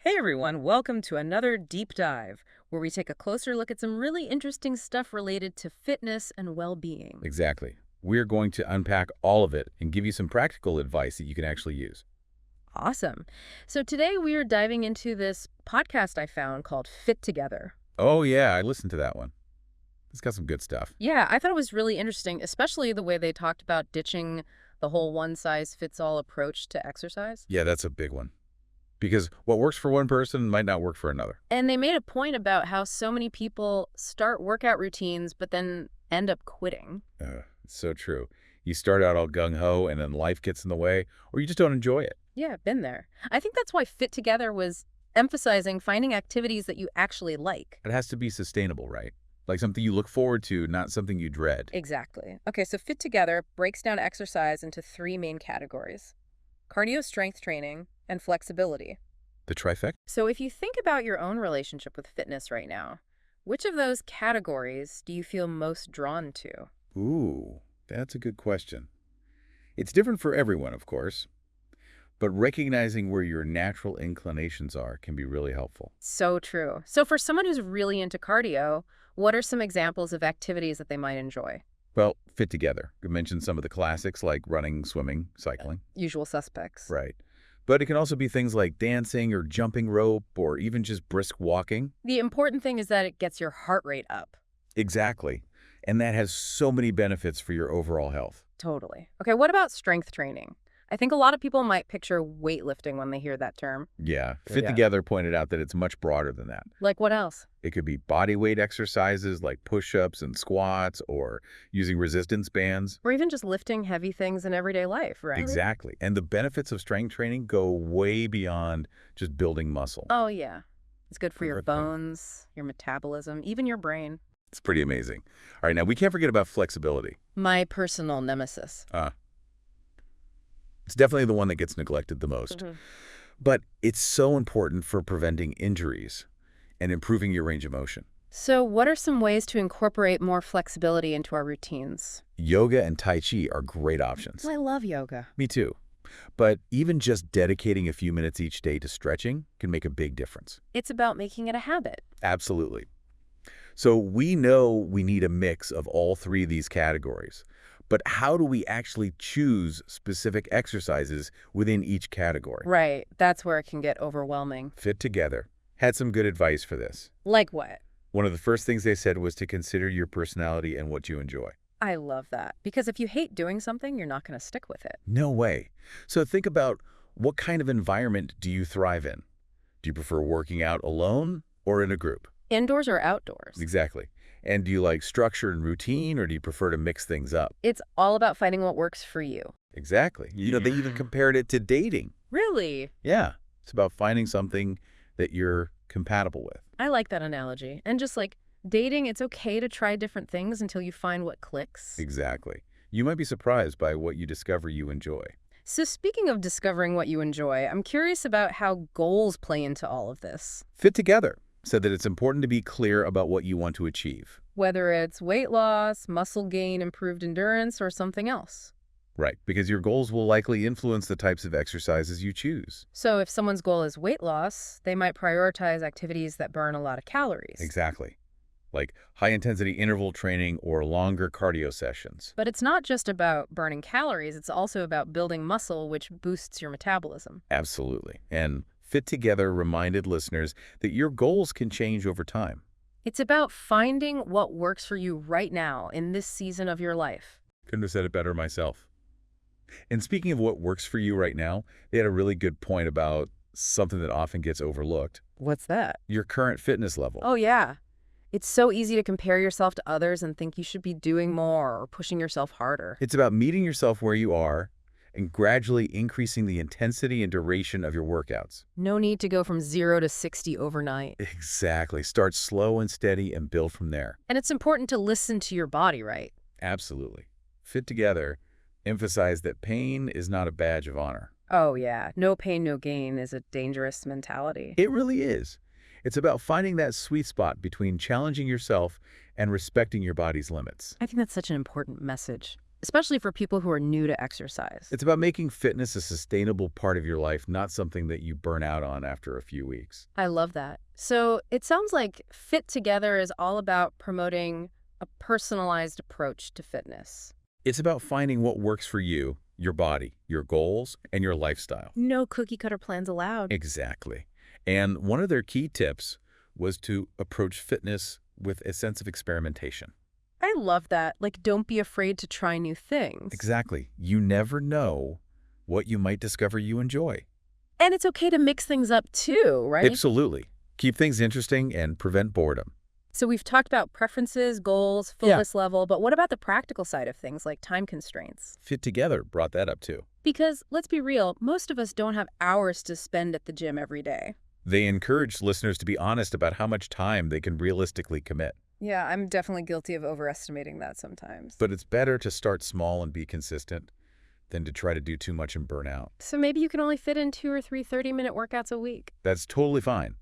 Hey everyone, welcome to another deep dive where we take a closer look at some really interesting stuff related to fitness and well-being. Exactly. We're going to unpack all of it and give you some practical advice that you can actually use. Awesome. So today we are diving into this podcast I found called Fit Together. Oh, yeah, I listened to that one. It's got some good stuff. Yeah, I thought it was really interesting, especially the way they talked about ditching the whole one-size-fits-all approach to exercise. Yeah, that's a big one. Because what works for one person might not work for another. And they made a point about how so many people start workout routines but then end up quitting. It's so true. You start out all gung-ho and then life gets in the way, or you just don't enjoy it. Yeah, been there. I think that's why Fit Together was emphasizing finding activities that you actually like. It has to be sustainable, right? Like something you look forward to, not something you dread. Exactly. Okay, so Fit Together breaks down exercise into three main categories: cardio, strength training, and flexibility. The trifecta? So if you think about your own relationship with fitness right now, which of those categories do you feel most drawn to? Ooh, that's a good question. It's different for everyone, of course, but recognizing where your natural inclinations are can be really helpful. So true. So for someone who's really into cardio, what are some examples of activities that they might enjoy? Well, fit together. You mentioned some of the classics like running, swimming, cycling. Usual suspects. Right. But it can also be things like dancing or jumping rope or even just brisk walking. The important thing is that it gets your heart rate up. Exactly. And that has so many benefits for your overall health. Totally. Okay, what about strength training? I think a lot of people might picture weightlifting when they hear that term. Yeah. Fit Together pointed out that it's much broader than that. Like what else? It could be body weight exercises like push-ups and squats or using resistance bands. Or even just lifting heavy things in everyday life, right? Exactly. And the benefits of strength training go way beyond just building muscle. Oh, yeah. It's good for your Everything. bones, your metabolism, even your brain. It's pretty amazing. All right, now we can't forget about flexibility. My personal nemesis. It's definitely the one that gets neglected the most. But it's so important for preventing injuries and improving your range of motion. So what are some ways to incorporate more flexibility into our routines? Yoga and Tai Chi are great options. I love yoga. Me too. But even just dedicating a few minutes each day to stretching can make a big difference. It's about making it a habit. Absolutely. So we know we need a mix of all three of these categories. But how do we actually choose specific exercises within each category? Right. That's where it can get overwhelming. Fit Together had some good advice for this. Like what? One of the first things they said was to consider your personality and what you enjoy. I love that. Because if you hate doing something, you're not going to stick with it. No way. So think about, what kind of environment do you thrive in? Do you prefer working out alone or in a group? Indoors or outdoors? Exactly. And do you like structure and routine, or do you prefer to mix things up? It's all about finding what works for you. Exactly. They even compared it to dating. Really? Yeah. It's about finding something that you're compatible with. I like that analogy. And just like dating, it's okay to try different things until you find what clicks. Exactly. You might be surprised by what you discover you enjoy. So speaking of discovering what you enjoy, I'm curious about how goals play into all of this. Fit Together said that it's important to be clear about what you want to achieve. Whether it's weight loss, muscle gain, improved endurance, or something else. Right, because your goals will likely influence the types of exercises you choose. So if someone's goal is weight loss, they might prioritize activities that burn a lot of calories. Exactly. Like high-intensity interval training or longer cardio sessions. But it's not just about burning calories, it's also about building muscle, which boosts your metabolism. Absolutely. And Fit Together reminded listeners that your goals can change over time. It's about finding what works for you right now in this season of your life. Couldn't have said it better myself. And speaking of what works for you right now, they had a really good point about something that often gets overlooked. What's that? Your current fitness level. Oh, yeah. It's so easy to compare yourself to others and think you should be doing more or pushing yourself harder. It's about meeting yourself where you are and gradually increasing the intensity and duration of your workouts. No need to go from 0 to 60 overnight. Exactly. Start slow and steady and build from there. And it's important to listen to your body, right? Absolutely. Fit Together emphasize that pain is not a badge of honor. Oh, yeah. No pain, no gain is a dangerous mentality. It really is. It's about finding that sweet spot between challenging yourself and respecting your body's limits. I think that's such an important message. especially for people who are new to exercise. It's about making fitness a sustainable part of your life, not something that you burn out on after a few weeks. I love that. So it sounds like Fit Together is all about promoting a personalized approach to fitness. It's about finding what works for you, your body, your goals, and your lifestyle. No cookie cutter plans allowed. Exactly. And one of their key tips was to approach fitness with a sense of experimentation. I love that. Like, don't be afraid to try new things. Exactly. You never know what you might discover you enjoy. And it's okay to mix things up too, right? Absolutely. Keep things interesting and prevent boredom. So we've talked about preferences, goals, fitness level, but what about the practical side of things like time constraints? Fit Together brought that up too. Because let's be real, most of us don't have hours to spend at the gym every day. They encouraged listeners to be honest about how much time they can realistically commit. Yeah, I'm definitely guilty of overestimating that sometimes. But it's better to start small and be consistent than to try to do too much and burn out. So maybe you can only fit in 2 or 3 30-minute workouts a week. That's totally fine.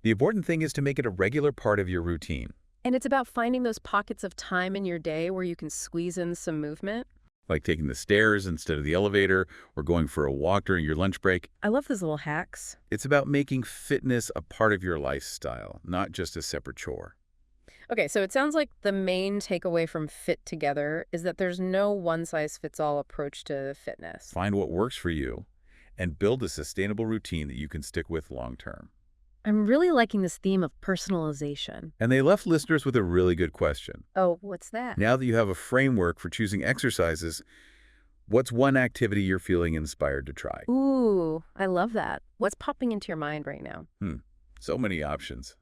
The important thing is to make it a regular part of your routine. And it's about finding those pockets of time in your day where you can squeeze in some movement. Like taking the stairs instead of the elevator or going for a walk during your lunch break. I love those little hacks. It's about making fitness a part of your lifestyle, not just a separate chore. Okay, so it sounds like the main takeaway from Fit Together is that there's no one-size-fits-all approach to fitness. Find what works for you and build a sustainable routine that you can stick with long term. I'm really liking this theme of personalization. And they left listeners with a really good question. Oh, what's that? Now that you have a framework for choosing exercises, what's one activity you're feeling inspired to try? Ooh, I love that. What's popping into your mind right now? So many options.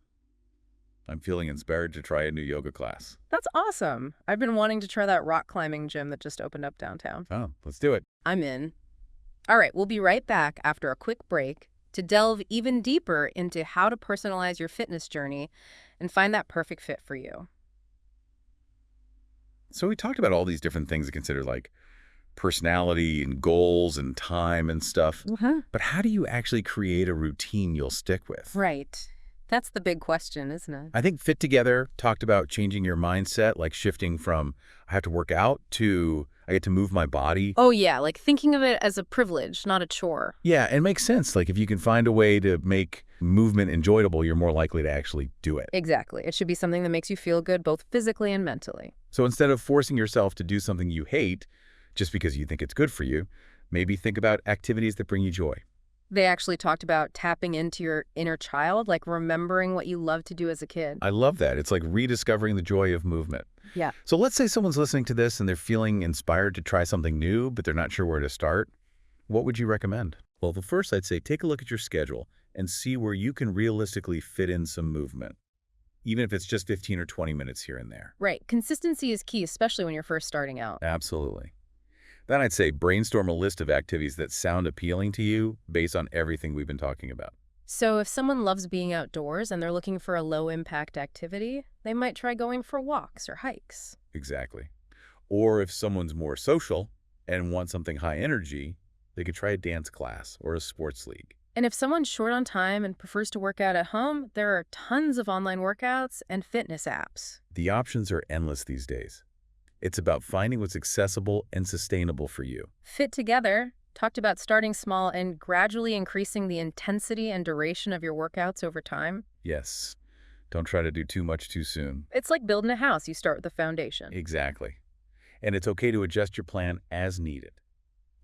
I'm feeling inspired to try a new yoga class. That's awesome. I've been wanting to try that rock climbing gym that just opened up downtown. Oh, let's do it. I'm in. All right, we'll be right back after a quick break to delve even deeper into how to personalize your fitness journey and find that perfect fit for you. So we talked about all these different things to consider, like personality and goals and time and stuff. But how do you actually create a routine you'll stick with? Right. That's the big question, isn't it? I think Fit Together talked about changing your mindset, like shifting from I have to work out to I get to move my body. Oh, yeah, like thinking of it as a privilege, not a chore. Yeah, it makes sense. Like if you can find a way to make movement enjoyable, you're more likely to actually do it. Exactly. It should be something that makes you feel good both physically and mentally. So instead of forcing yourself to do something you hate just because you think it's good for you, maybe think about activities that bring you joy. They actually talked about tapping into your inner child, like remembering what you loved to do as a kid. I love that. It's like rediscovering the joy of movement. Yeah. So let's say someone's listening to this and they're feeling inspired to try something new, but they're not sure where to start. What would you recommend? Well, the first I'd say take a look at your schedule and see where you can realistically fit in some movement, even if it's just 15 or 20 minutes here and there. Right. Consistency is key, especially when you're first starting out. Absolutely. Then I'd say brainstorm a list of activities that sound appealing to you based on everything we've been talking about. So if someone loves being outdoors and they're looking for a low-impact activity, they might try going for walks or hikes. Exactly. Or if someone's more social and wants something high energy, they could try a dance class or a sports league. And if someone's short on time and prefers to work out at home, there are tons of online workouts and fitness apps. The options are endless these days. It's about finding what's accessible and sustainable for you. Fit Together talked about starting small and gradually increasing the intensity and duration of your workouts over time. Yes. Don't try to do too much too soon. It's like building a house. You start with the foundation. Exactly. And it's okay to adjust your plan as needed.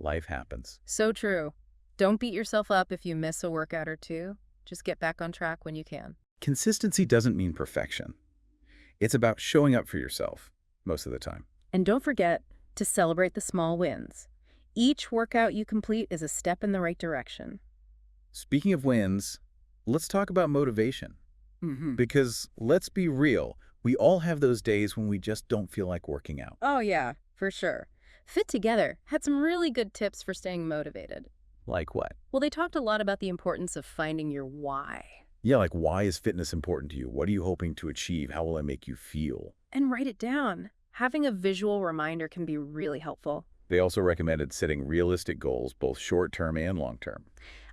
Life happens. So true. Don't beat yourself up if you miss a workout or two. Just get back on track when you can. Consistency doesn't mean perfection. It's about showing up for yourself most of the time. And don't forget to celebrate the small wins. Each workout you complete is a step in the right direction. Speaking of wins, let's talk about motivation. Because let's be real, we all have those days when we just don't feel like working out. Oh, yeah, for sure. Fit Together had some really good tips for staying motivated. Like what? Well, they talked a lot about the importance of finding your why. Yeah, like why is fitness important to you? What are you hoping to achieve? How will it make you feel? And write it down. Having a visual reminder can be really helpful. They also recommended setting realistic goals, both short-term and long-term.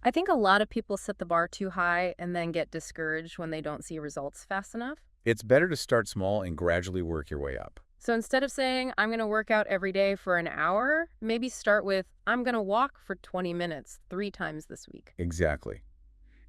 I think a lot of people set the bar too high and then get discouraged when they don't see results fast enough. It's better to start small and gradually work your way up. So instead of saying, I'm going to work out every day for an hour, maybe start with, I'm going to walk for 20 minutes 3 times this week. Exactly.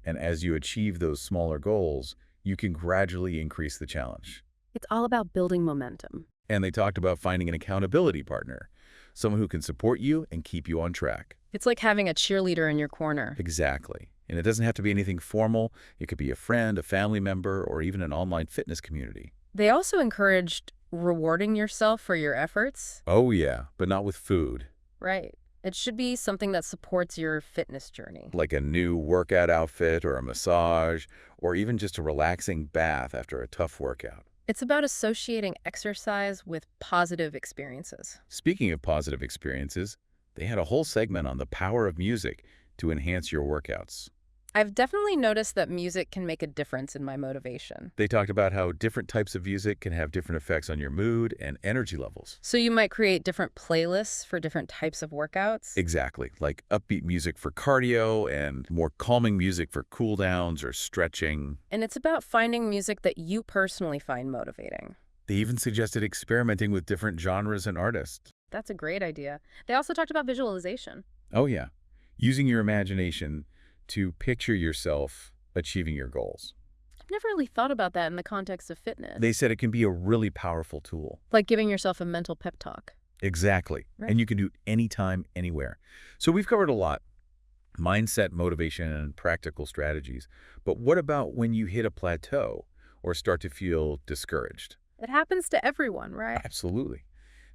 And as you achieve those smaller goals, you can gradually increase the challenge. It's all about building momentum. And they talked about finding an accountability partner, someone who can support you and keep you on track. It's like having a cheerleader in your corner. Exactly. And it doesn't have to be anything formal. It could be a friend, a family member, or even an online fitness community. They also encouraged rewarding yourself for your efforts. Oh yeah, but not with food. Right. It should be something that supports your fitness journey. Like a new workout outfit or a massage, or even just a relaxing bath after a tough workout. It's about associating exercise with positive experiences. Speaking of positive experiences, they had a whole segment on the power of music to enhance your workouts. I've definitely noticed that music can make a difference in my motivation. They talked about how different types of music can have different effects on your mood and energy levels. So you might create different playlists for different types of workouts. Exactly, like upbeat music for cardio and more calming music for cool downs or stretching. And it's about finding music that you personally find motivating. They even suggested experimenting with different genres and artists. That's a great idea. They also talked about visualization. Oh yeah, using your imagination to picture yourself achieving your goals. I've never really thought about that in the context of fitness. They said it can be a really powerful tool. Like giving yourself a mental pep talk. Exactly. Right. And you can do it anytime, anywhere. So we've covered a lot. Mindset, motivation, and practical strategies. But what about when you hit a plateau or start to feel discouraged? It happens to everyone, right? Absolutely.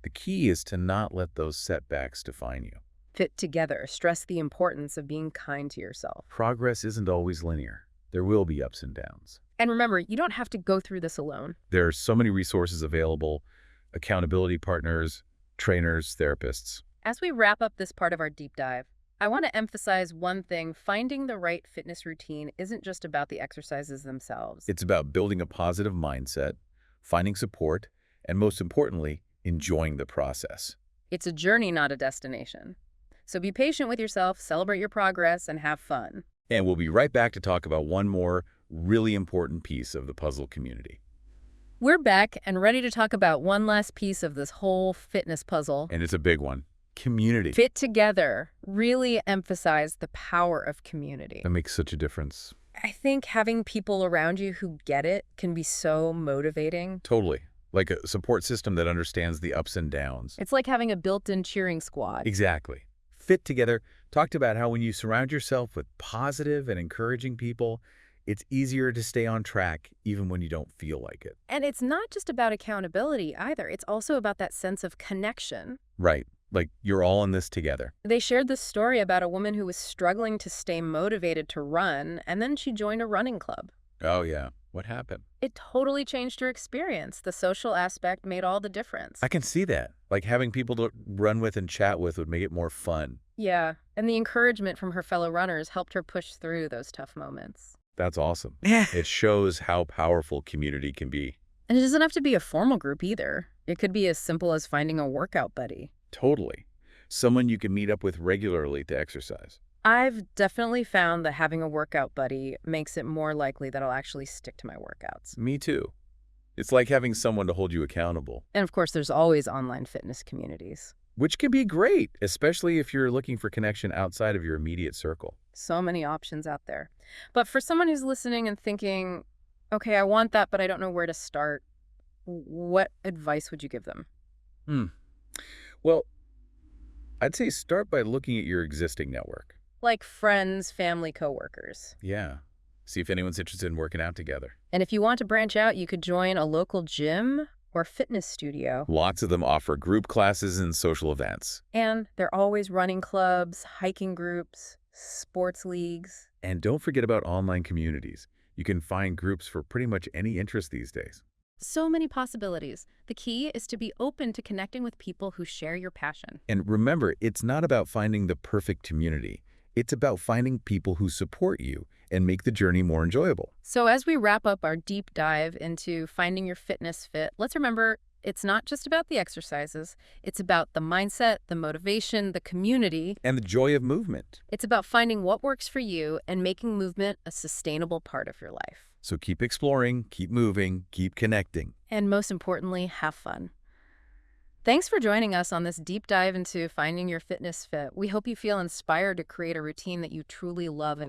The key is to not let those setbacks define you. Fit together. Stress the importance of being kind to yourself. Progress isn't always linear. There will be ups and downs. And remember, you don't have to go through this alone. There are so many resources available, accountability partners, trainers, therapists. As we wrap up this part of our deep dive, I want to emphasize one thing. Finding the right fitness routine isn't just about the exercises themselves. It's about building a positive mindset, finding support, and most importantly, enjoying the process. It's a journey, not a destination. So be patient with yourself, celebrate your progress, and have fun. And we'll be right back to talk about one more really important piece of the puzzle community. We're back and ready to talk about one last piece of this whole fitness puzzle. And it's a big one. Community. Fit together. Really emphasize the power of community. That makes such a difference. I think having people around you who get it can be so motivating. Totally. Like a support system that understands the ups and downs. It's like having a built-in cheering squad. Exactly. Fit Together talked about how when you surround yourself with positive and encouraging people, it's easier to stay on track even when you don't feel like it. And it's not just about accountability either. It's also about that sense of connection. Right. Like you're all in this together. They shared this story about a woman who was struggling to stay motivated to run, and then she joined a running club. Oh, yeah. What happened? It totally changed her experience. The social aspect made all the difference. I can see that. Like having people to run with and chat with would make it more fun. Yeah, and the encouragement from her fellow runners helped her push through those tough moments. That's awesome. It shows how powerful community can be. And it doesn't have to be a formal group either. It could be as simple as finding a workout buddy. Totally. Someone you can meet up with regularly to exercise. I've definitely found that having a workout buddy makes it more likely that I'll actually stick to my workouts. Me too. It's like having someone to hold you accountable. And of course, there's always online fitness communities. Which can be great, especially if you're looking for connection outside of your immediate circle. So many options out there. But for someone who's listening and thinking, okay, I want that, but I don't know where to start, what advice would you give them? Well, I'd say start by looking at your existing network. Like friends, family, coworkers. Yeah. See if anyone's interested in working out together. And if you want to branch out, you could join a local gym or fitness studio. Lots of them offer group classes and social events. And they're always running clubs, hiking groups, sports leagues. And don't forget about online communities. You can find groups for pretty much any interest these days. So many possibilities. The key is to be open to connecting with people who share your passion. And remember, it's not about finding the perfect community. It's about finding people who support you and make the journey more enjoyable. So as we wrap up our deep dive into finding your fitness fit, let's remember it's not just about the exercises. It's about the mindset, the motivation, the community. And the joy of movement. It's about finding what works for you and making movement a sustainable part of your life. So keep exploring, keep moving, keep connecting. And most importantly, have fun. Thanks for joining us on this deep dive into finding your fitness fit. We hope you feel inspired to create a routine that you truly love and